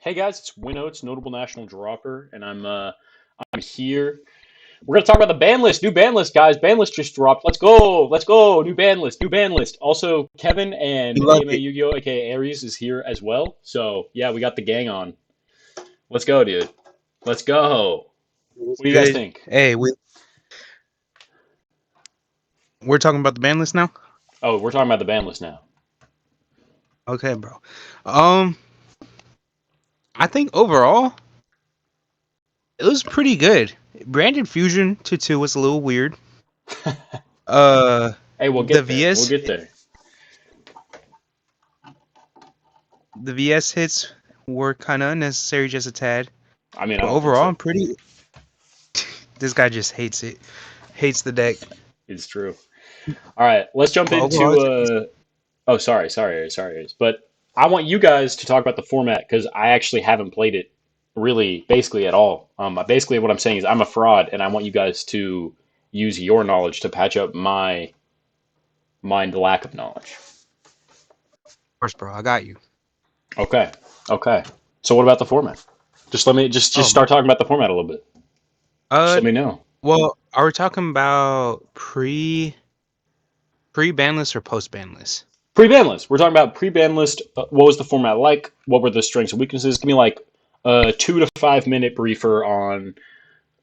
Hey guys, it's Winotes, notable national dropper, and I'm here. We're gonna talk about the ban list, new ban list, guys. Ban list just dropped. Let's go, new ban list, new ban list. Also, Kevin and You like AMA it. Yu-Gi-Oh, aka Aries, is here as well. So yeah, we got the gang on. Let's go, dude. Let's go. It's What do you guys good. think? Hey, we're talking about the ban list now. Oh, we're talking about the ban list now. Okay, bro. Um, I think overall it was pretty good. Branded Fusion to 2 was a little weird. Uh, Hey, we'll the get there. We'll VS get there. the VS hits were kind of unnecessary, just a tad. I mean, I But don't think overall, so. I'm pretty. This guy just hates it. Hates the deck. It's true. All right, let's jump But overall, into it's a decent. Oh, sorry. But I want you guys to talk about the format because I actually haven't played it really, basically at all. Basically, what I'm saying is I'm a fraud, and I want you guys to use your knowledge to patch up my lack of knowledge. Of course, bro. I got you. Okay, okay. So what about the format? Just let me just Oh, my. start talking about the format a little bit. Just Uh, let me know. well, are we talking about pre ban list or post ban list? Pre-ban list. We're talking about pre-ban list. What was the format like? What were the strengths and weaknesses? Give me like a 2 to 5 minute briefer on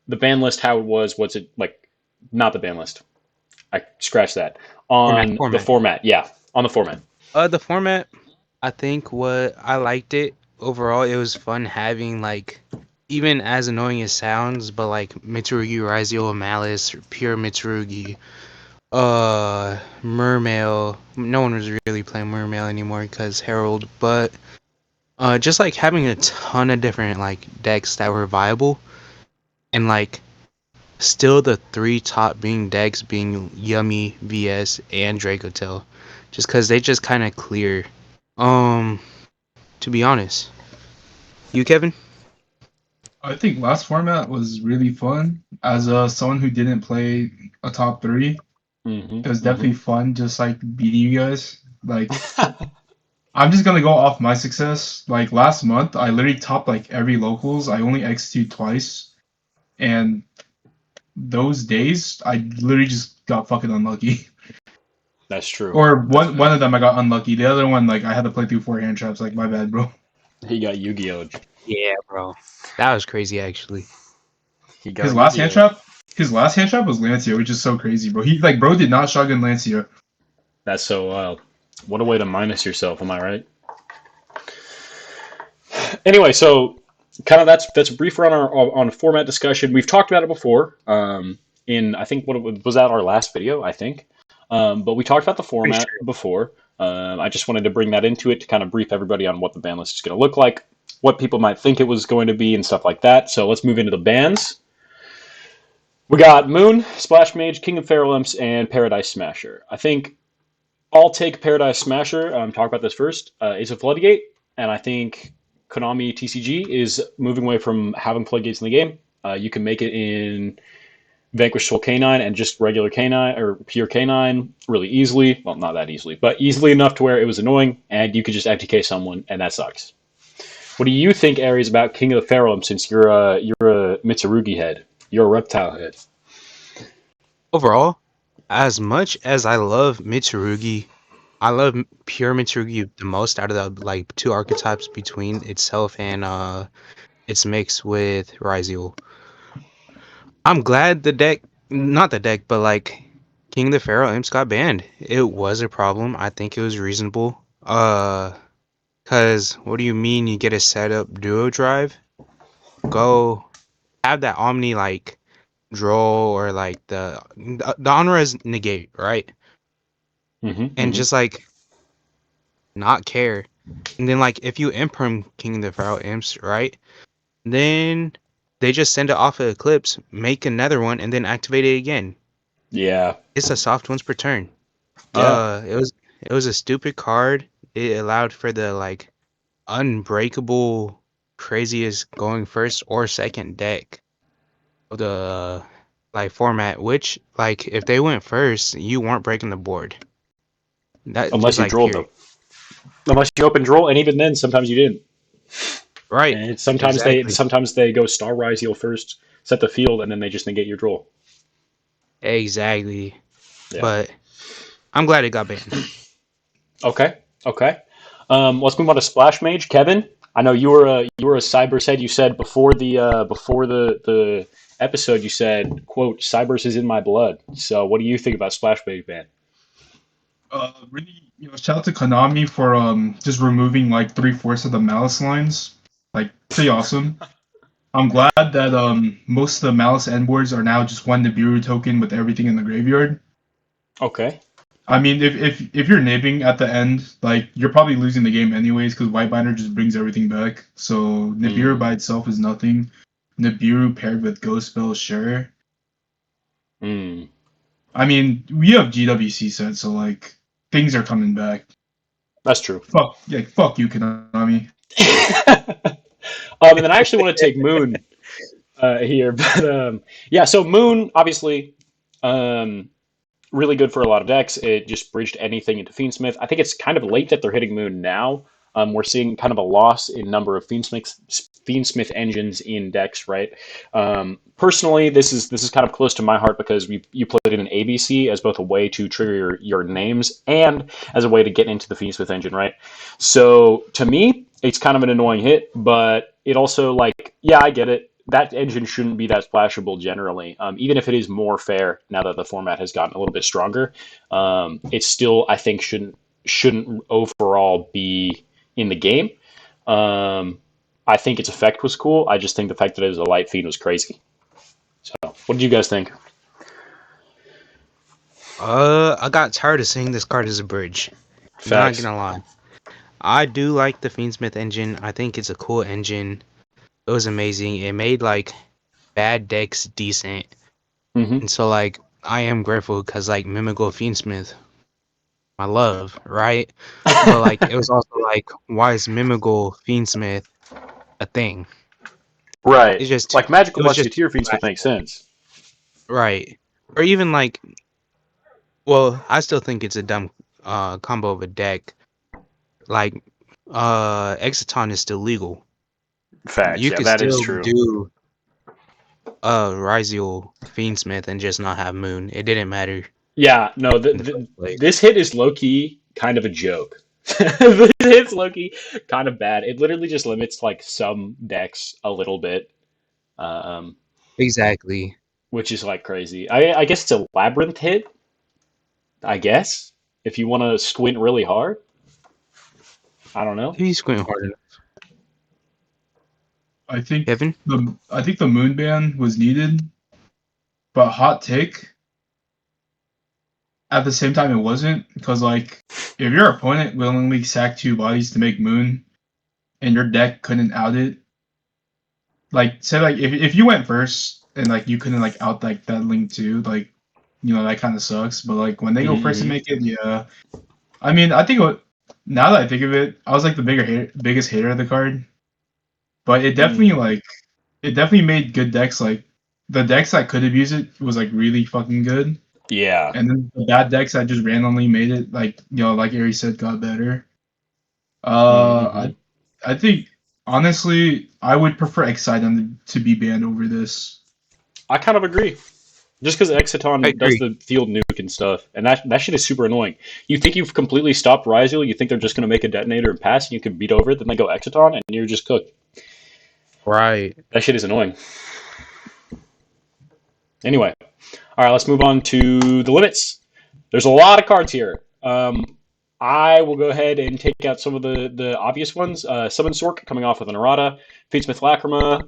the ban list, how it was, what's it like? Not the ban list. I scratched that. Format. On the Format. format, yeah, on the format. The format, I think what I liked it overall, it was fun having like, even as annoying as sounds, but like Mitsurugi Raizio Malice, or Pure Mitsurugi, Mermail. No one was really playing Mermail anymore because Herald, but just like having a ton of different like decks that were viable, and like still the three top being decks being Yummy, VS, and Dracotel, just because they just kind of clear. Um, to be honest. You, Kevin? I think last format was really fun. As someone who didn't play a top three, it was definitely fun just like beating you guys. Like I'm just gonna go off my success. Like last month, I literally topped like every locals. I only X2 twice, and those days I literally just got fucking unlucky. That's true. Or That's one of them I got unlucky. The other one like I had to play through 4 hand traps. Like my bad, bro. he got Yu-Gi-Oh. Yeah, bro. That was crazy, actually. He His got last hand Yu-Gi-Oh. trap, his last hand trap was Lancia, which is so crazy, bro. He like bro did not shotgun Lancia. That's so wild. What a way to minus yourself. Am I right? Anyway, so kind of that's a brief run on format discussion. We've talked about it before. In I think what was that our last video? I think. But we talked about the Pretty format sure. before. I just wanted to bring that into it to kind of brief everybody on what the ban list is going to look like, what people might think it was going to be, and stuff like that. So let's move into the bans. We got Moon, Splash Mage, King of Feral Imps, and Paradise Smasher. I think I'll take Paradise Smasher. Talk about this first. It's a Floodgate, and I think Konami TCG is moving away from having floodgates in the game. You can make it in Vanquish Soul Canine and just regular Canine or pure Canine really easily. Well, not that easily, but easily enough to where it was annoying, and you could just FTK someone, and that sucks. What do you think, Aries, about King of the Feral Imp? Since you're a Mitsurugi head, you're a reptile head. Overall, as much as I love Mitsurugi, I love pure Mitsurugi the most out of the like two archetypes between itself and its mix with Raizio. I'm glad the deck, not the deck, but like King of the Pharaoh Imps got banned. It was a problem. I think it was reasonable. Cause what do you mean you get a setup duo drive? Go have that Omni like draw or like the Onra's negate, right? Mm-hmm, And mm-hmm. just like not care. And then like if you imperm King of the Pharaoh Imps, right? Then they just send it off of Eclipse, make another one, and then activate it again. Yeah, It's a soft once per turn. yeah. It was a stupid card. It allowed for the like unbreakable craziest going first or second deck of the like format, which like if they went first, you weren't breaking the board. That Unless just you like drolled period. though. Unless you open droll, and even then, sometimes you didn't. Right. And Exactly. sometimes they go Star Rise Heal first, set the field, and then they just negate your draw. Exactly. Yeah. But I'm glad it got banned. Okay. Okay. Let's move on to Splash Mage, Kevin. I know you were a Cybers head. You said before the episode, you said, "quote Cybers is in my blood." So, what do you think about Splash Mage ban? Really, shout out to Konami for just removing like 3/4 of the malice lines. Like, pretty awesome. I'm glad that most of the malice end boards are now just one Nibiru token with everything in the graveyard. Okay. I mean, if you're nibbing at the end, like you're probably losing the game anyways because Whitebinder just brings everything back. So Nibiru Mm. by itself is nothing. Nibiru paired with Ghost Spell, sure. Mm. I mean, we have GWC set, so like things are coming back. That's true. Fuck you, Konami. And then I actually want to take Moon here, but yeah. So Moon, obviously, um, really good for a lot of decks. It just bridged anything into Fiendsmith. I think it's kind of late that they're hitting Moon now. We're seeing kind of a loss in number of Fiendsmith engines in decks, right? Personally, this is kind of close to my heart because you played it in ABC as both a way to trigger your names and as a way to get into the Fiendsmith engine, right? So to me, it's kind of an annoying hit, but it also like yeah, I get it. That engine shouldn't be that splashable generally, even if it is more fair now that the format has gotten a little bit stronger. It still, I think, shouldn't overall be in the game. Um, I think its effect was cool. I just think the fact that it was a light feed was crazy. So, what did you guys think? I got tired of seeing this card as a bridge. Not Facts. gonna lie. I do like the Fiendsmith engine. I think it's a cool engine. It was amazing. It made like bad decks decent. Mm-hmm. And so like I am grateful because like Mimical Fiendsmith, my love, right? But like it was also like why is Mimical Fiendsmith a thing? Right. It's just Like Magical it was just Musketeer Fiends would make sense. right. Or even like well, I still think it's a dumb combo of a deck. Like Exiton is still legal. Facts. You Yeah, could that is still true. do Ryziel Fiendsmith and just not have Moon. It didn't matter Yeah, no, in the first place. this hit is low key kind of a joke. This hit's low key kind of bad. It literally just limits like some decks a little bit, um, Exactly. which is like crazy. I guess it's a labyrinth hit. I guess if you want to squint really hard. I don't know. If you squint hard enough. Kevin? I think the moon ban was needed, but hot take at the same time it wasn't because like if your opponent willingly sacked 2 bodies to make moon and your deck couldn't out it, like say like if you went first and like you couldn't like out like that link too, like that kind of sucks. But like when they go first and Mm-hmm. make it, yeah. I mean, I think now that I think of it, I was like the biggest hater of the card, but it definitely made good decks. Like the decks that could have used it was like really fucking good, Yeah. and then the bad decks that just randomly made it like like Ari said got better. Mm-hmm. I think honestly I would prefer Exciton to be banned over this. I kind of agree. Just because I Exiton does agree. the field nuke and stuff, and that shit is super annoying. You think you've completely stopped Ryzel, you think they're just going to make a detonator and pass, and you can beat over it, then they go Exiton, and you're just cooked. Right. That shit is annoying. Anyway, all right, let's move on to the limits. There's a lot of cards here. I will go ahead and take out some of the obvious ones. Summon Sork coming off with an errata. Feedsmith Lacrima.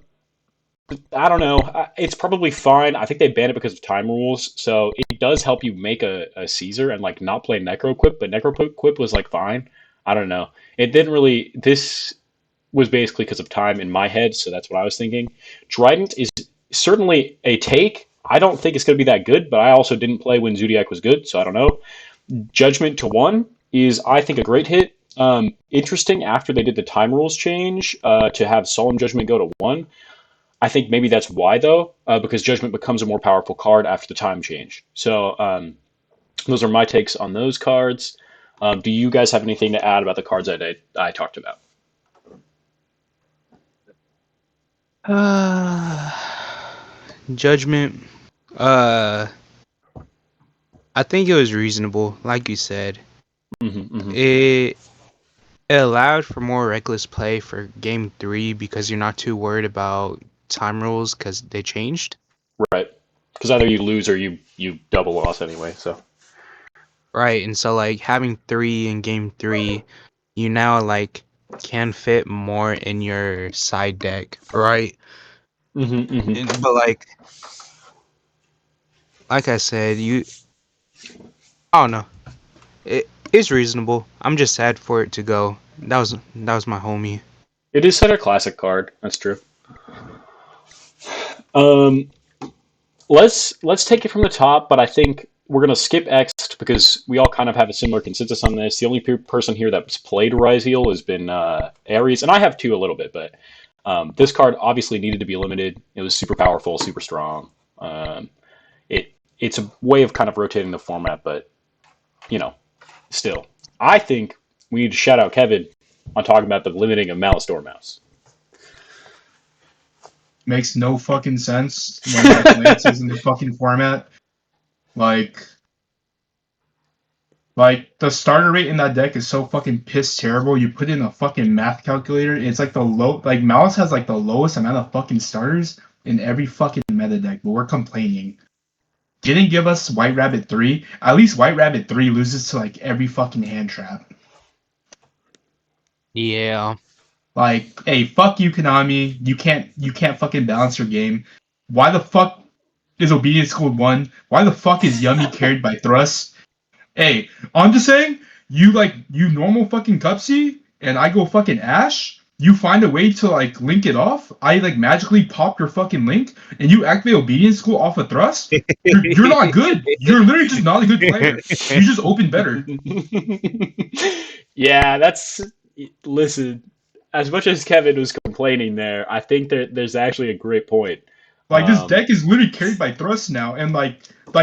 I don't know. It's probably fine. I think they banned it because of time rules, so it does help you make a Caesar and like not play Necro Quip, but Necro Quip was like fine. I don't know. It didn't really. This was basically because of time in my head, so that's what I was thinking. Trident is certainly a take. I don't think it's going to be that good, but I also didn't play when Zodiac was good, so I don't know. Judgment to 1 is, I think, a great hit. Interesting after they did the time rules change to have Solemn Judgment go to 1. I think maybe that's why, though, because Judgment becomes a more powerful card after the time change. So those are my takes on those cards. Do you guys have anything to add about the cards I talked about? Judgment. Uh, I think it was reasonable, like you said. It it allowed for more reckless play for game 3 because you're not too worried about time rules because they changed. Right. Because either you lose or you double loss anyway. So. Right, and so like having 3 in game 3, you now like can fit more in your side deck, right? But like I said, I don't know. It's reasonable. I'm just sad for it to go. That was my homie. It is such a classic card. That's true. Um, let's take it from the top, but I think we're gonna skip X because we all kind of have a similar consensus on this. The only person here that's played Rise Heal has been Ares, and I have too a little bit, but this card obviously needed to be limited. It was super powerful, super strong. It's a way of kind of rotating the format, but still, I think we need to shout out Kevin on talking about the limiting of Malice Dormouse. Makes no fucking sense when like Lance is in the fucking format. Like the starter rate in that deck is so fucking piss terrible. You put in a fucking math calculator, it's like Malice has like the lowest amount of fucking starters in every fucking meta deck, but we're complaining. Didn't give us White Rabbit 3. At least White Rabbit 3 loses to like every fucking hand trap. Yeah. Like, hey, fuck you, Konami. You can't fucking balance your game. Why the fuck is Obedience School 1? Why the fuck is Yummy carried by Thrust? Hey, I'm just saying, you normal fucking Cupsy, and I go fucking Ash, you find a way to like link it off, I like magically pop your fucking link, and you activate Obedience School off a Thrust, you're not good. You're literally just not a good player. You just open better. Yeah, that's listen. As much as Kevin was complaining there, I think there's actually a great point. Like this deck is literally carried by Thrust now, and like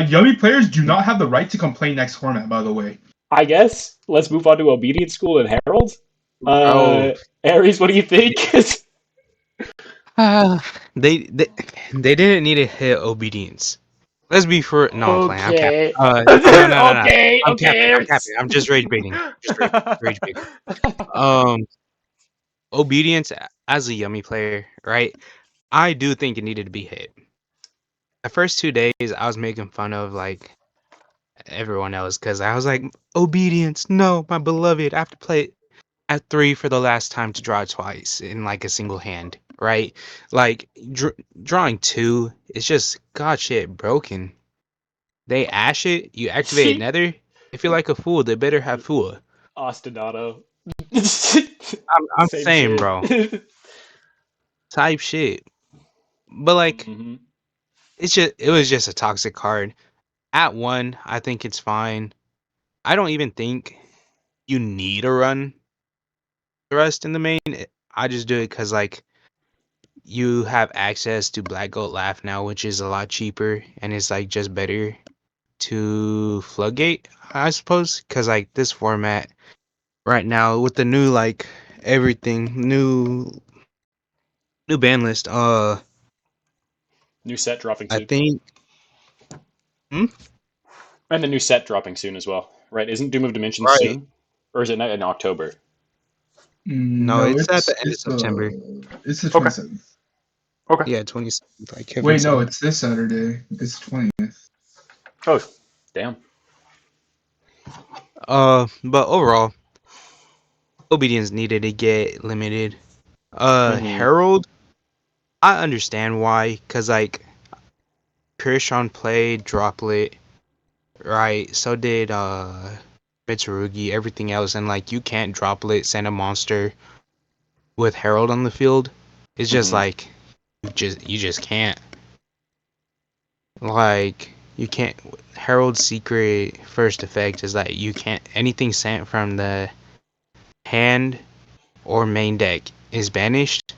Yummy players do not have the right to complain next format, by the way. I guess let's move on to Obedience School and Herald. Bro, Aries, what do you think? uh, they didn't need to hit Obedience. Let's be for no, I'm playing. I'm capping. Okay. No. Okay. I'm capping. Okay. I'm capping. I'm just rage baiting. Just rage baiting. Um, Obedience as a Yummy player, right? I do think it needed to be hit. The first 2 days, I was making fun of like everyone else because I was like, Obedience, no, my beloved. I have to play it at 3 for the last time to draw it twice in like a single hand, right? Like drawing 2 is just god shit broken. They ash it, you activate Nether. If you're like a fool, they better have fool. Ostinato. I'm Same saying, shit. bro, type shit. But like, it was just a toxic card. At 1, I think it's fine. I don't even think you need to run Thrust in the main. I just do it because like you have access to Black Goat Laugh now, which is a lot cheaper and it's like just better to Floodgate, I suppose. Because like this format right now with the new like everything new ban list, New set dropping I soon. think. Hmm? And the new set dropping soon as well, right? Isn't Doom of Dimensions Right. soon? Or is it in October? No, No, it's at the end of September. it's the Okay. 27th. Okay. Yeah, 27th, like Kevin Wait, no, said. it's this Saturday. It's 20th. Oh, damn. But overall, Obedience needed to get limited. Mm-hmm. Herald, I understand why, cause like Kirishon played Droplet, right? So did Mitsurugi, everything else, and like you can't Droplet send a monster with Herald on the field. It's just Mm-hmm. like you just can't. Like you can't. Herald's secret first effect is that you can't anything sent from the hand or main deck is banished,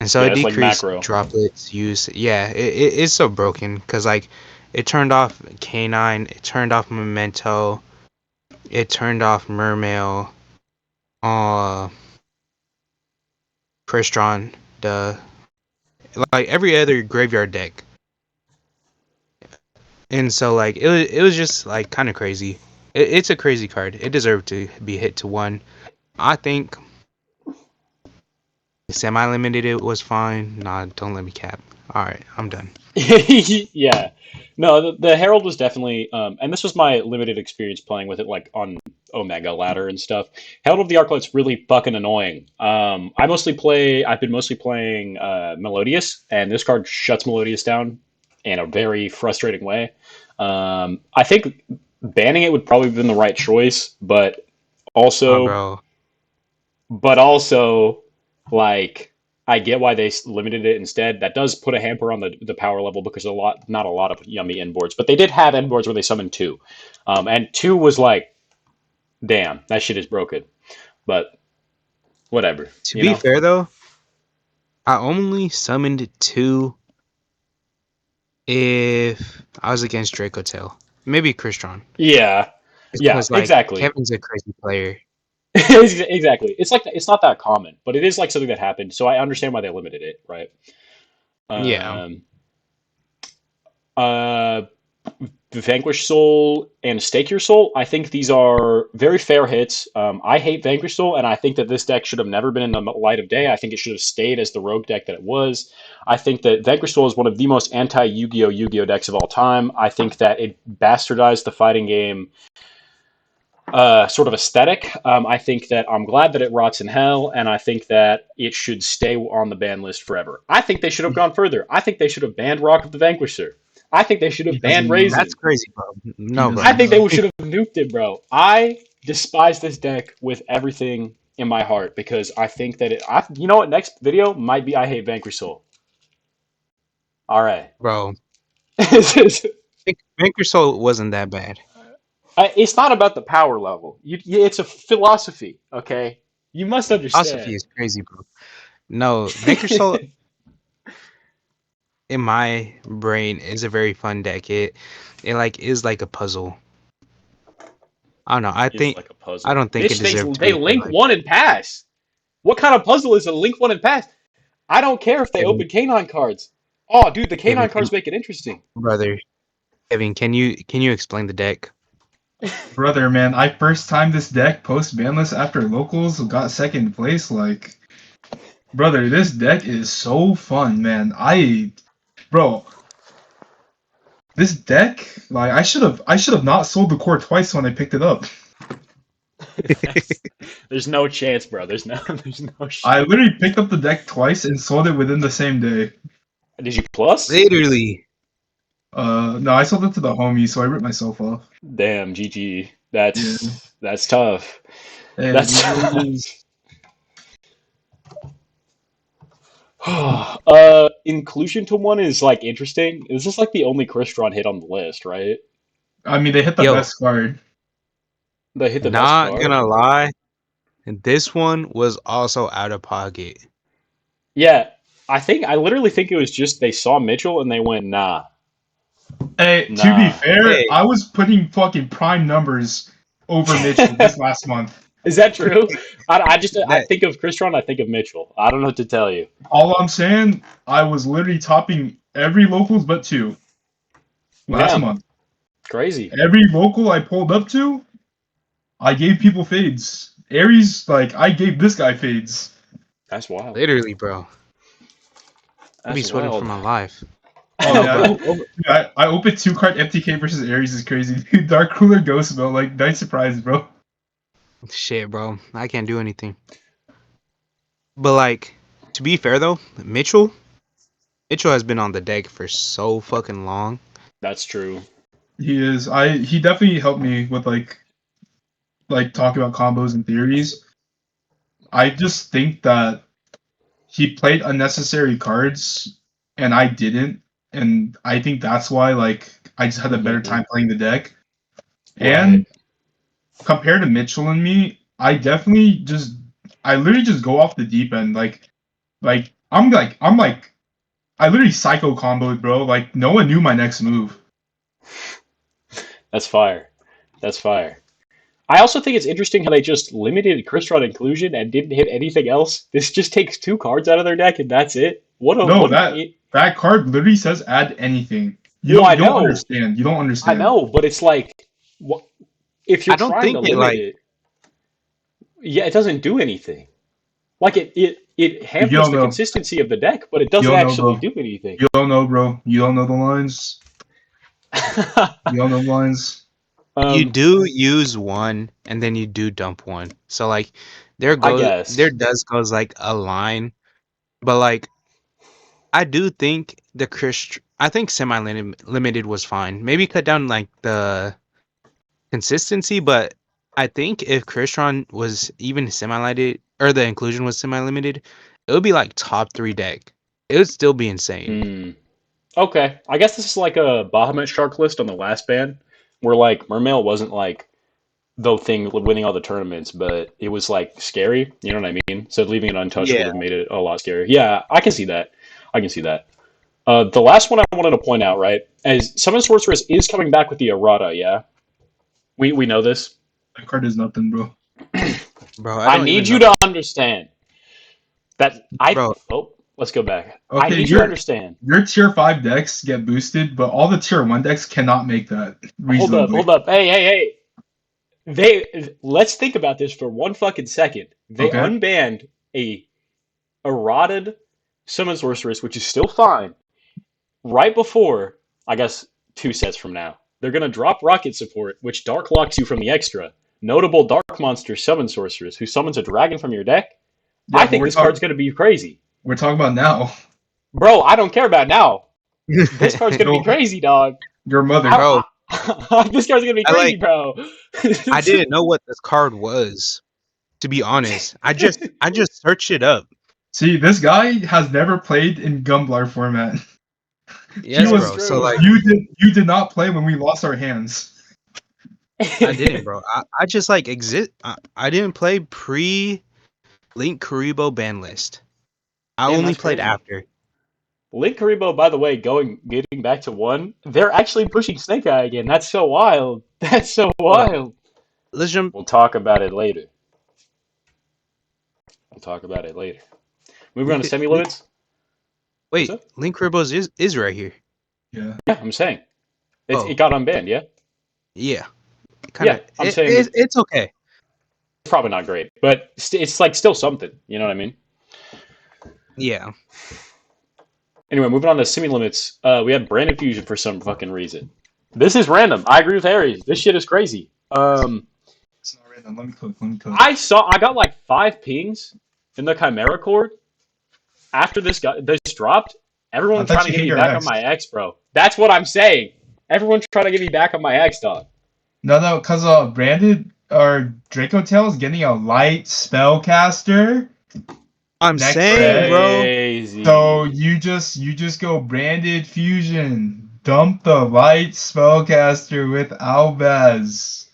and so Yeah, it it's like decreased macro. droplets use. Yeah, it's so broken because like it turned off Canine, it turned off Memento, it turned off Mermail, uh, Crystron, duh, like every other graveyard deck. And so like it was just like kind of crazy. It's a crazy card. It deserved to be hit to 1. I think semi-limited it was fine. Nah, don't let me cap. All right, I'm done. Yeah. No, the Herald was definitely, and this was my limited experience playing with it, like on Omega Ladder and stuff. Herald of the Arclight's really fucking annoying. I've been mostly playing Melodious, and this card shuts Melodious down in a very frustrating way. I think banning it would probably have been the right choice, also, Bro. but also, like, I get why they limited it instead. That does put a hamper on the power level because not a lot of yummy end boards, but they did have end boards where they summoned 2, and 2 was like, damn, that shit is broken. But whatever, To you be know. fair though, I only summoned 2 if I was against Draco Tail. Maybe Crystron. Yeah, yeah, Because like exactly. Kevin's a crazy player. Exactly. It's like it's not that common, but it is like something that happened. So I understand why they limited it, right? Yeah. Um, uh, Vanquish Soul and Stake Your Soul, I think these are very fair hits. I hate Vanquish Soul, and I think that this deck should have never been in the light of day. I think it should have stayed as the rogue deck that it was. I think that Vanquish Soul is one of the most anti-Yu-Gi-Oh! Yu-Gi-Oh! Decks of all time. I think that it bastardized the fighting game sort of aesthetic. I think that I'm glad that it rots in hell, and I think that it should stay on the ban list forever. I think they should have gone further. I think they should have banned Rock of the Vanquisher. I think they should He have banned doesn't know. That's Raisin. crazy, bro. He No, I bro. doesn't think know. they should have nuked it, bro. I despise this deck with everything in my heart because I think that you know what? Next video might be I hate Vanquish Soul. All right. Bro. It's Vanquish Soul wasn't that bad. not about the power level. It's a philosophy, okay? You must Philosophy understand. is crazy, bro. No, Vanquish Soul in my brain is a very fun deck. It like is like a puzzle. I don't know. It's like a I puzzle. don't think it Bitch, deserved to they be in link life. one and pass. What kind of puzzle is a link one and pass? I don't care if they Kevin, open canine cards. Oh, dude, the Kevin, canine cards make it interesting. brother, Kevin, can you explain the deck? Brother, man, I first timed this deck post banlist after locals, got second place. Like, brother, this deck is so fun, man. Bro, this deck, like, I should have not sold the core twice when I picked it up. There's no chance, bro. There's no I shot. literally picked up the deck twice and sold it within the same day. Did you plus? Literally, No, I sold it to the homie, so I ripped myself off. Damn, GG. Yeah. That's tough. Hey, it That's is what it is. inclusion to one is like interesting. This is like the only Crystron hit on the list, right? I mean, they hit the yo, best card. They hit the best not card. gonna lie, this one was also out of pocket. Yeah, I literally think it was just they saw Mitchell and they went, nah, Hey, to be nah. fair, Hey, I was putting fucking prime numbers over Mitchell this last month. Is that true? I that think of Crystron, I think of Mitchell. I don't know what to tell you. All I'm saying, I was literally topping every locals but 2 last Damn, month. crazy. Every local I pulled up to, I gave people fades. Aries, like, I gave this guy fades. That's wild. literally, bro. I'd be That's sweating for wild. my life. Oh No, man, but I opened 2 card FTK versus Aries is crazy. Dude, Dark Cooler Ghost Spell, like, nice surprise, bro. shit, bro, I can't do anything. But like, to be fair though, Mitchell has been on the deck for so fucking long. That's true. He is. He definitely helped me with talking about combos and theories. I just think that he played unnecessary cards and I didn't, and I think that's why I just had a better time playing the deck. Right. And compared to Mitchell and me, I literally just go off the deep end. I literally psycho comboed, bro. Like no one knew my next move. That's fire. That's fire. I also think it's interesting how they just limited Crystron inclusion and didn't hit anything else. This just takes 2 cards out of their deck and that's it. No, What that card literally says add anything. well, I You don't know, understand. You don't I understand. know, but it's like, what if you're I don't trying to think it limit like it? Yeah, it doesn't do anything. Like it You hampers don't the know. consistency of the deck, but it You doesn't don't know, actually bro. do anything. You don't know, bro. You don't know the lines. You don't know the lines. you um, do use one and then you do dump one. So like I guess. there does goes like a line, but like I do think I think semi limited was fine. Maybe cut down like the consistency, but I think if Crystron was even semi limited or the inclusion was semi limited, it would be like top 3 deck. It would still be insane. Hmm. Okay, I guess this is like a Bahamut Shark list on the last ban, where like Mermail wasn't like the thing winning all the tournaments, but it was like scary. You know what I mean? So leaving it untouched would Yeah. have made it a lot scarier. Yeah, I can see that. I can see that. The last one I wanted to point out, right, as Summon Sorceress is coming back with the errata. Yeah, we know this. That card is nothing, bro. Bro, I I don't need even you know. to understand that I. Bro, Oh, let's go back. I Okay, need you to understand. your tier 5 decks get boosted, but all the tier 1 decks cannot make that Hold up, reasonably. hold up. Hey. Let's think about this for one fucking second. They Okay? unbanned a errated summon sorceress, which is still fine, right before, I guess, 2 sets from now. They're gonna drop rocket support, which dark locks you from the extra. Notable dark monster summon sorceress, who summons a dragon from your deck. Yeah, I but think this card's gonna be crazy. we're talking about now. Bro, I don't care about now. This card's gonna be No, crazy, dog. your mother. bro, This card's gonna be I crazy, like bro. I didn't know what this card was, to be honest. I just searched it up. See, this guy has never played in Gumblar format. He Yes, That's bro. was So true. like you did not play when we lost our hands. I didn't, bro. I just like exist. I didn't play pre Link Karibo ban list. I Damn, only that's played crazy. after. Link Karibo, by the way, getting back to one, they're actually pushing Snake Eye again. That's so wild. That's so Hold on. wild. Let's jump. We'll talk about it later. We'll talk about it later. Moving on Link, to semi Link, limits. What's wait, up? Link Karibo's is right here. Yeah. Yeah, I'm saying it Oh, got unbanned. Yeah, yeah. Kind yeah. of. I'm saying that It's okay. it's probably not great, but it's like still something. You know what I mean? Yeah. Anyway, moving on to semi limits. We have Branded Fusion for some fucking reason. This is random. I agree with Harry. This shit is crazy. It's not random. Let me click. Let me click. I got like 5 pings in the Chimera cord after this dropped. I Everyone thought trying to you get hate me your back on ex. my ex, bro. That's what I'm saying. Everyone's trying to get me back on my ex, dog. No, because Branded or Draco Tail is getting a light spellcaster I'm next saying, deck. bro. So Crazy. you just go Branded Fusion. Dump the light spellcaster with Albaz.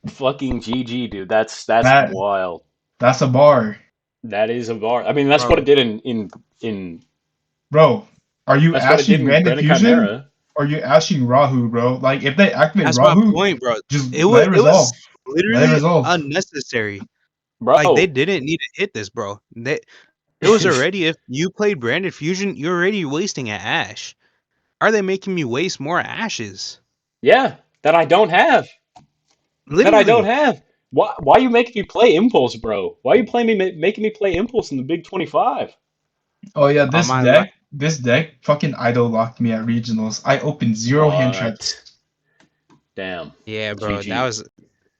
Fucking GG, dude. That's That wild. that's a bar. That is a bar. I mean, that's what it Bro. did in Bro, are you that's what it did ashing in Branded Branded Fusion? Chimera. Or are you ashing Rahu, bro? Like if they activate That's my Rahu, point, bro. just let it It was resolve. Let it literally resolve. unnecessary. Like they Bro. didn't need to hit this, bro. It was already if you played Branded Fusion, you're already wasting an ash. Are they making me waste more ashes? Yeah, that I don't have. That I don't Literally. have. Why you making me play Impulse, bro? Why you playing me making me play Impulse in the Big 25? Oh yeah, On my life. this deck fucking idol locked me at regionals. I opened 0 hand What? traps. Damn. Yeah, bro. GG.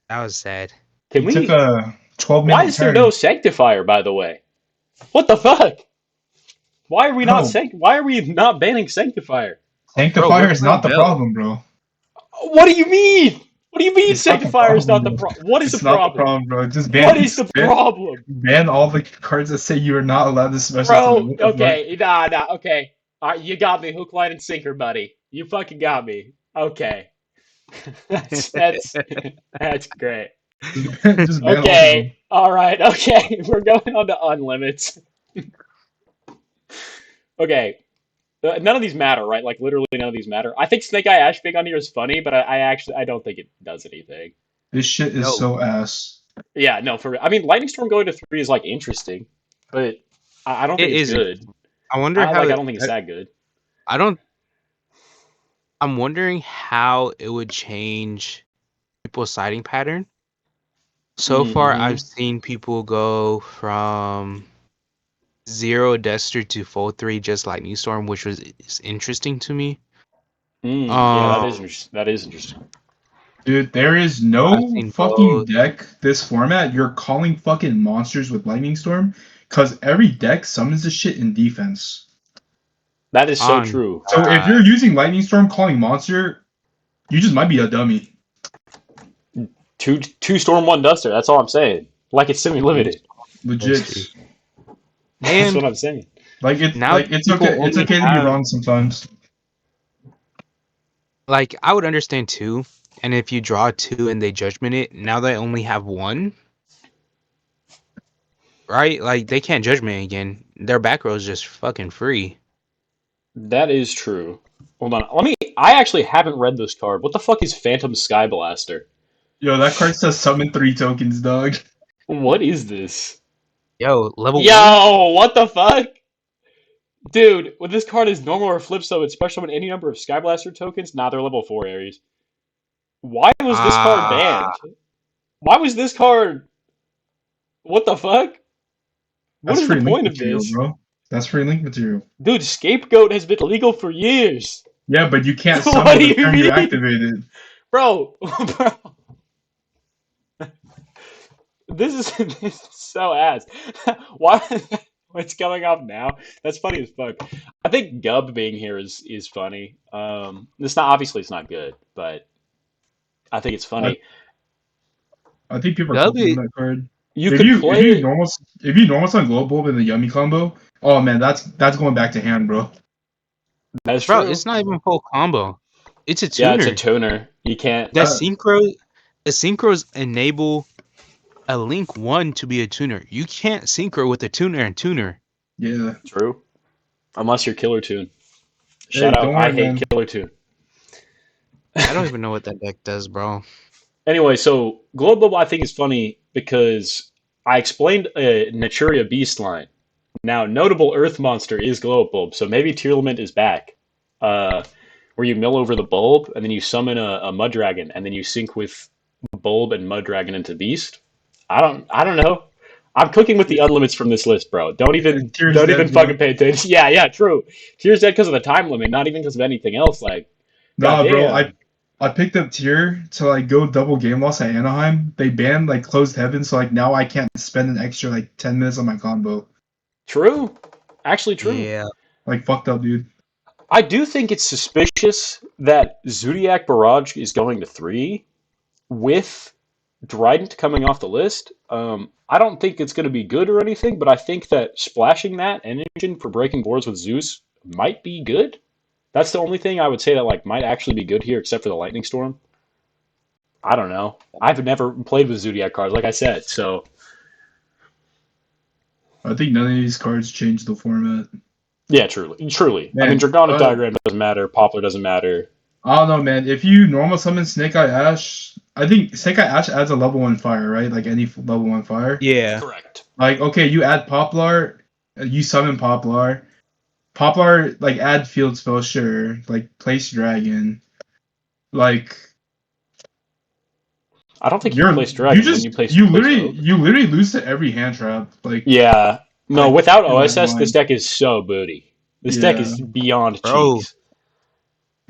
That was sad. Can He took we a 12 Why minute is there no turn. Sanctifier, by the way? What the fuck? Bro, Why are we not banning Sanctifier? Bro, we're Sanctifier is playing not the Bell. problem, bro. What do you mean? What do you mean It's not the Sanctifier is problem, not the bro. problem? What is the It's not the problem? problem, bro. What is the problem? Ban all the cards that say you are not allowed to special summon. Bro, What the fuck? okay, okay. All right, you got me hook, line, and sinker, buddy. You fucking got me. Okay. That's that's great. Just ban all of them. Okay. All right. Okay. We're going on to unlimits. Okay. None of these matter, right? Like literally none of these matter. I think Snake Eye Ash Big on here is funny, but I actually I don't think it does anything. This shit is No. so ass. Yeah, no, for I mean Lightning Storm going to 3 is like interesting, but I don't It think it's isn't. good. I wonder how I it. don't think it's that good. I don't. I'm wondering how it would change people's sighting pattern. So far, I've seen people go from 0 Dester to full 3 just lightning storm, which is interesting to me. Yeah, Um, that is interesting. Dude, there is I've no seen fucking both. deck this format. You're calling fucking monsters with Lightning Storm, because every deck summons the shit in defense. That is so On true. So if you're using Lightning Storm calling monster, you just might be a dummy. Two storm, one duster. That's all I'm saying. Like it's semi limited. Legit. Destry. That's And what I'm saying. now that It's people okay. It's only okay to be have, wrong sometimes. like, I would understand 2, and if you draw 2 and they judgment it, now they only have 1, right? Like, they can't judgment again. Their back row is just fucking free. That is true. Hold on. Let me. I actually haven't read this card. What the fuck is Phantom Sky Blaster? Yo, that card says summon 3 tokens, dog. What is this? Yo, level 1? Yo, what the fuck? Dude, when this card is normal or flip so it's special when any number of Sky Blaster tokens, nah, they're level 4 Aries. Why was this card Ah, banned? Why was this card. What the fuck? What That's is the free link point of material, this? bro. That's free link material. Dude, Scapegoat has been legal for years. Yeah, but you can't What summon do the you turn you mean? activate it. Bro, bro. This is, this is so ass. Why? What's going off now? That's funny as fuck. I think Gub being here is funny. It's not obviously it's not good, but I think it's I, funny. I think people are Gub cooking on it. that card. You could If play you it. normal if you normal summon Glow Bulb in the Yummy combo, oh man, that's going back to hand, bro. That's Bro, true. it's not even full combo. It's a Yeah, it's a tuner. toner. You can't. The Uh, synchro, the synchros enable a link 1 to be a tuner. You can't synchro with a tuner and tuner. yeah. True. Unless you're Killer Tune. Hey, Shout out. don't I worry, hate man. Killer Tune. I don't even know what that deck does, bro. Anyway, so Glow Bubble I think is funny because I explained a Naturia Beast line. Now, notable Earth monster is Glow Bulb, so maybe Tearlament is back. Uh, where you mill over the bulb and then you summon a Mud Dragon and then you sync with Bulb and Mud Dragon into Beast. I don't know. I'm cooking with the unlimits from this list, bro. Tears Don't even dead, bro. fucking pay attention. Yeah, yeah, true. Tears dead because of the time limit, not even because of anything else. Like, Nah, bro. goddamn. I picked up tier to like go double game loss at Anaheim. They banned like closed heaven, so like now I can't spend an extra like 10 minutes on my combo. True. Actually, true. Yeah. Like fucked up, dude. I do think it's suspicious that Zodiac Barrage is going to 3 with Dryden coming off the list. I don't think it's going to be good or anything, but I think that splashing that engine for breaking boards with Zeus might be good. That's the only thing I would say that like might actually be good here, except for the Lightning Storm. I don't know. I've never played with Zodiac cards, like I said, so I think none of these cards change the format. yeah, truly, truly. I mean, Man, Dragonic Diagram doesn't matter. Poplar doesn't matter. I don't know, man. If you normal summon Snake Eye Ash, I think Snake Eye Ash adds a level 1 fire, right? Like any level 1 fire. Yeah. Correct. Like, okay, you add Poplar, you summon Poplar. Poplar, like, add field spell, sure. Like, place Dragon. Like, I don't think you place Dragon when you place Oak. you literally lose to every hand trap. Yeah. No, Like without in my OSS, this mind. deck is so booty. This deck Yeah. is beyond Bro, cheeks.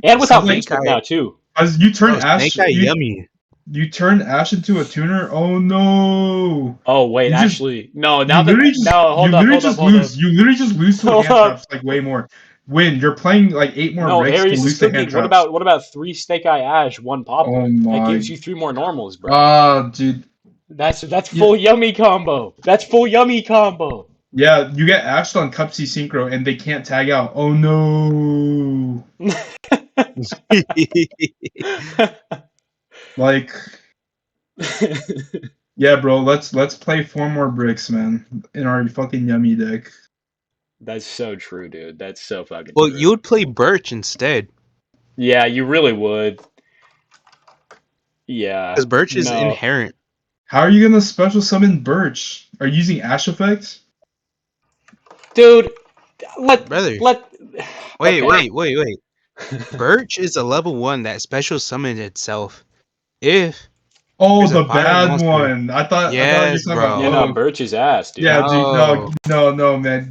And Cause without like, Snake Facebook Eye. now, too. as you turn Bro, Ash, Snake Eye yummy. you turn Ash into a tuner. Oh no! Oh, wait, You just actually. No, now that. No, you hold up, literally hold up, just hold up. lose. You literally just lose to a Hold hand traps up. like way more. When you're playing like 8 more No, bricks to Aries is lose to hand cooking. traps. What about 3 Snake Eye Ash, 1 Oh Poplar? That my. gives you 3 more normals, bro. Dude. That's Yeah, full yummy combo. That's full yummy combo. yeah. You get Ashed on Cup C Synchro and they can't tag out. Oh no! Like, yeah, bro. Let's play 4 more bricks, man, in our fucking yummy deck. That's so true, dude. That's so fucking Well, true. you would play Birch instead. Yeah, you really would. Yeah. Because Birch is No. inherent. How are you gonna special summon Birch? Are you using Ash effect? Dude, brother. let. Wait, Okay. wait. Birch is a level 1 that special summoned itself. If Oh, there's a the fire bad monster. one. I thought you Yes, were talking about Yeah, no, bro. both. Birch is ass, Yeah, dude. dude. No. No, man.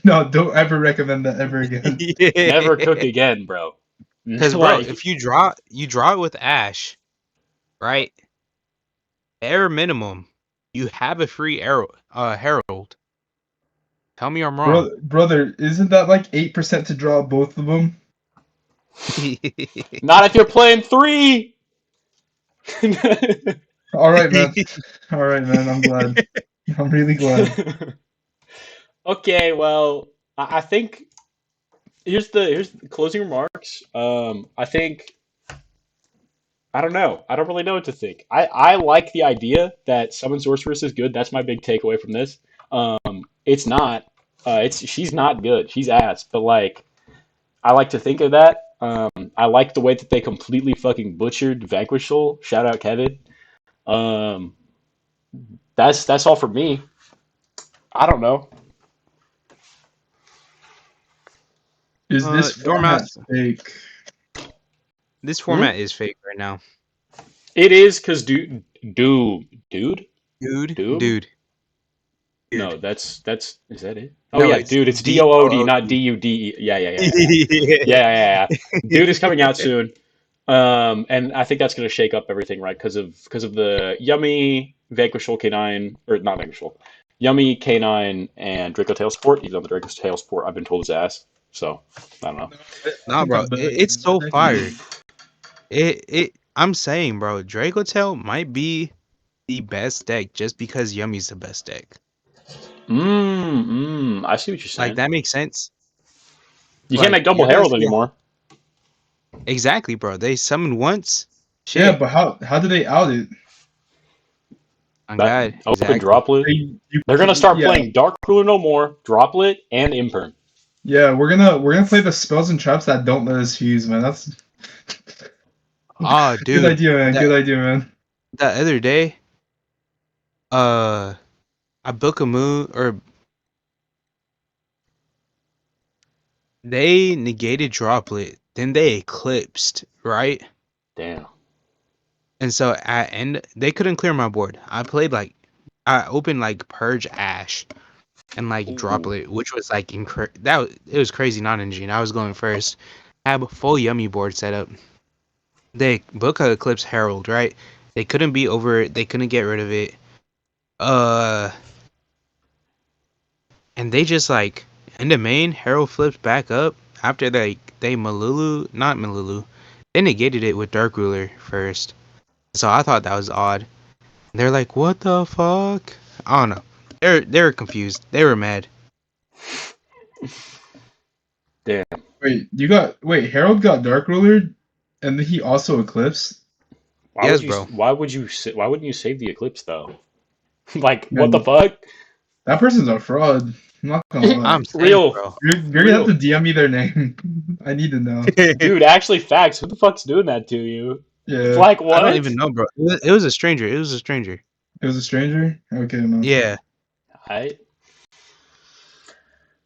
No. Don't ever recommend that ever again. Never cook again, bro. Cause bro, Like, if you draw it with Ash, right? Bare minimum, you have a free arrow Herald. Tell me I'm wrong. Brother, isn't that like 8% to draw both of them? not if you're playing 3. All right, man. All right, man. I'm glad. I'm really glad. Okay, well, I think here's the closing remarks. I think I don't know. I don't really know what to think. I like the idea that Summon Sorceress is good. That's my big takeaway from this. It's not. She's not good. She's ass. But like, I like to think of that. I like the way that they completely fucking butchered Vanquish Soul. Shout out Kevin. Um, that's all for me. I don't know. Is this format Dormouse, fake? this Hmm? format is fake right now. It is because dude, Dude, dude. dude, dude. No, that's is that it? Oh No, yeah, it's dude. It's DOOD, not DOOD. DUDE. Yeah. Dude is coming out soon. And I think that's going to shake up everything, right? Because of the Yummy Vanquish K9 or not Vanquish Yummy K9 and Draco Tail support. Even though the Draco Tail support I've been told is ass, so I don't know. I Nah, think bro, that the it's so deck fire. I'm saying, bro, Draco Tail might be the best deck just because Yummy's the best deck. I see what you're Like saying. that makes sense. You can't Like make double you're gonna Herald see anymore. exactly, bro. They summon once, Yeah, shit. but how do they out it? On That God, open exactly. droplet. They're gonna start Yeah, playing Dark Ruler no more, droplet, and imperm. yeah. We're gonna play the spells and traps that don't let us fuse, man. That's Oh, good dude, idea, man. Good that idea, man. the other day, uh, I book a move or they negated droplet, then they eclipsed, right? Damn. And so at end, they couldn't clear my board. I opened like Purge Ash and like Ooh. Droplet, which was like it was crazy non engine. I was going first. I have a full Yummy board set up. They book a Eclipse Herald, right? They couldn't be over it. They couldn't get rid of it. Uh, and they just like in the main Herald flips back up after they Malulu, not Malulu. They negated it with Dark Ruler first. So I thought that was odd. They're like, what the fuck? I don't know. They're confused. They were mad. Damn. Wait. Harold got Dark Ruler, and then he also eclipsed. Yes, bro. Why wouldn't you save the eclipse though? Like what the Man, fuck? that person's a fraud. I'm not gonna lie. I'm saying, Real, bro. You're gonna have to real. DM me their name. I need to know. Dude, actually facts. Who the fuck's doing that to you? Yeah, Like I don't what? even know, bro. It was a stranger. It was a stranger. it was a stranger. Okay, man. Yeah.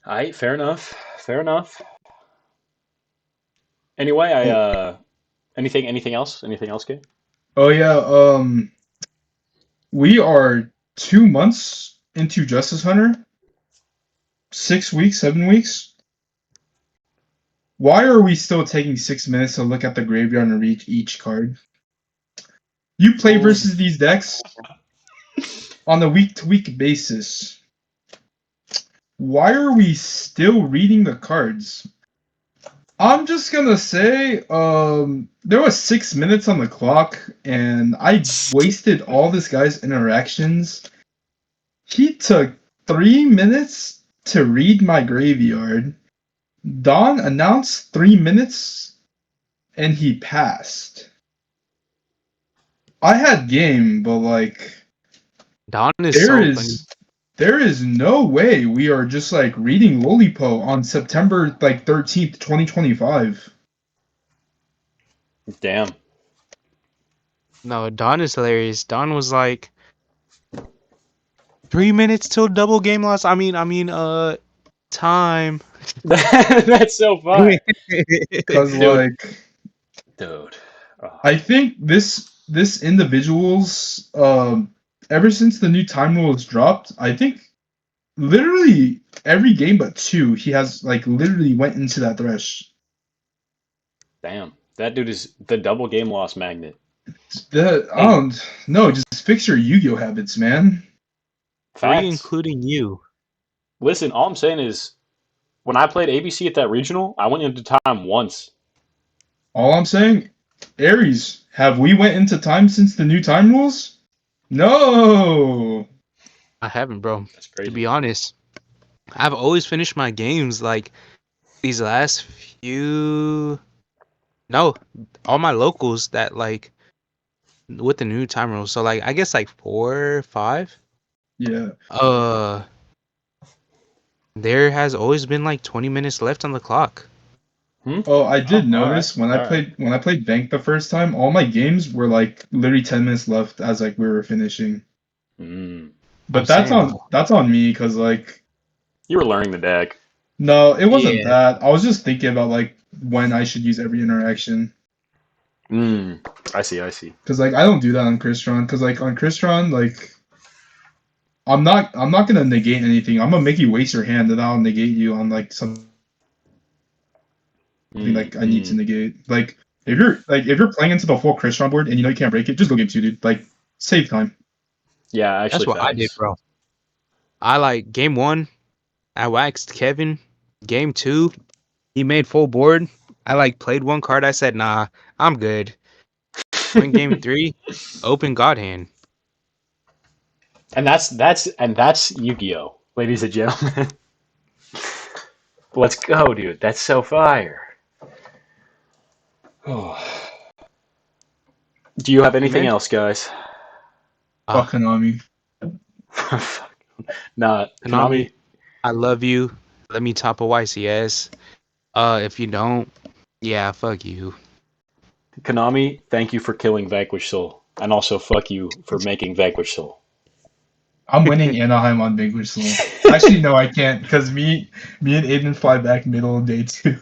I fair enough. Fair enough. Anyway, I Oh, anything else? Anything else, Kate? oh yeah. We are 2 months into Justice Hunter. 6 weeks, 7 weeks. Why are we still taking 6 minutes to look at the graveyard and read each card? You play Oh, versus these decks on a week-to-week basis. Why are we still reading the cards? I'm just gonna say, there was 6 minutes on the clock, and I wasted all this guy's interactions. He took 3 minutes to read my graveyard. Don announced 3 minutes, and he passed. I had game, but like, Don is there so funny. is there is no way we are just like reading Lolipo on September like 13th, 2025. damn. No, Don is hilarious. Don was like 3 minutes till double game loss. I mean, time. That's so fire, Cause dude. like Dude. Oh. I think this individual's ever since the new time rules dropped, I think literally every game but two, he has like literally went into that thresh. Damn, that dude is the double game loss magnet. Hey, No, just fix your Yu-Gi-Oh habits, man. three Facts. including you. Listen, all I'm saying is when I played ABC at that regional, I went into time once. All I'm saying, Aries, have we went into time since the new time rules? No. I haven't, bro. That's To crazy. be honest, I've always finished my games like these last few. No, all my locals that like with the new time rules. So like I guess like 4, 5. Yeah. Uh, there has always been like 20 minutes left on the clock. Hmm? Oh, I Oh, did all right, notice all right. when I played Bank the first time, all my games were like literally 10 minutes left as like we were finishing. Mm. I'm But saying, bro. that's on me because like You were learning the deck. no, it wasn't Yeah, that. I was just thinking about like when I should use every interaction. Mm. I see. I see. Because like I don't do that on Crystron. Because like on Crystron, like I'm not gonna negate anything. I'm gonna make you waste your hand and I'll negate you on like something like I need to Mm. negate. Like if you're playing into the full Crystron board and you know you can't break it, just go game two, dude. Like save time. Yeah, that's actually, what I did, facts. bro. I like game one. I waxed Kevin. Game two, he made full board. I like played one card. I said, nah, I'm good. Win game three, open God hand. and that's Yu-Gi-Oh, ladies and gentlemen. Let's go, dude. That's so fire. Oh. Do you have Hey anything man. else, guys? Ah, Fuck Konami. Nah, Konami, Konami. I love you. Let me top a YCS. If you don't, yeah, fuck you. Konami, thank you for killing Vanquish Soul, and also fuck you for making Vanquish Soul. I'm winning Anaheim on Vanquish Soul. Actually, no, I can't because me and Aiden fly back middle of day two.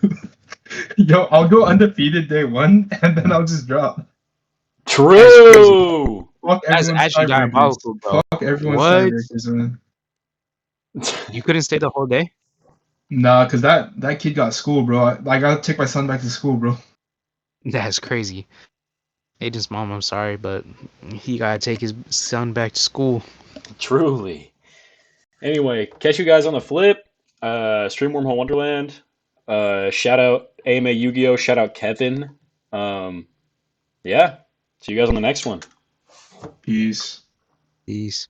Yo, I'll go undefeated day one and then I'll just drop. That's crazy. True. Fuck That's everyone's actually tiebreakers. diabolical, bro. Fuck everyone's What? tiebreakers, man. You couldn't stay the whole day? Nah, cause that kid got school, bro. I gotta take my son back to school, bro. That's crazy. Aiden's mom, I'm sorry, but he gotta take his son back to school. Truly. Anyway, catch you guys on the flip. Stream Wormhole Wonderland. Shout out AMA Yu-Gi-Oh! Shout out Kevin. Um, yeah. See you guys on the next one. Peace. Peace.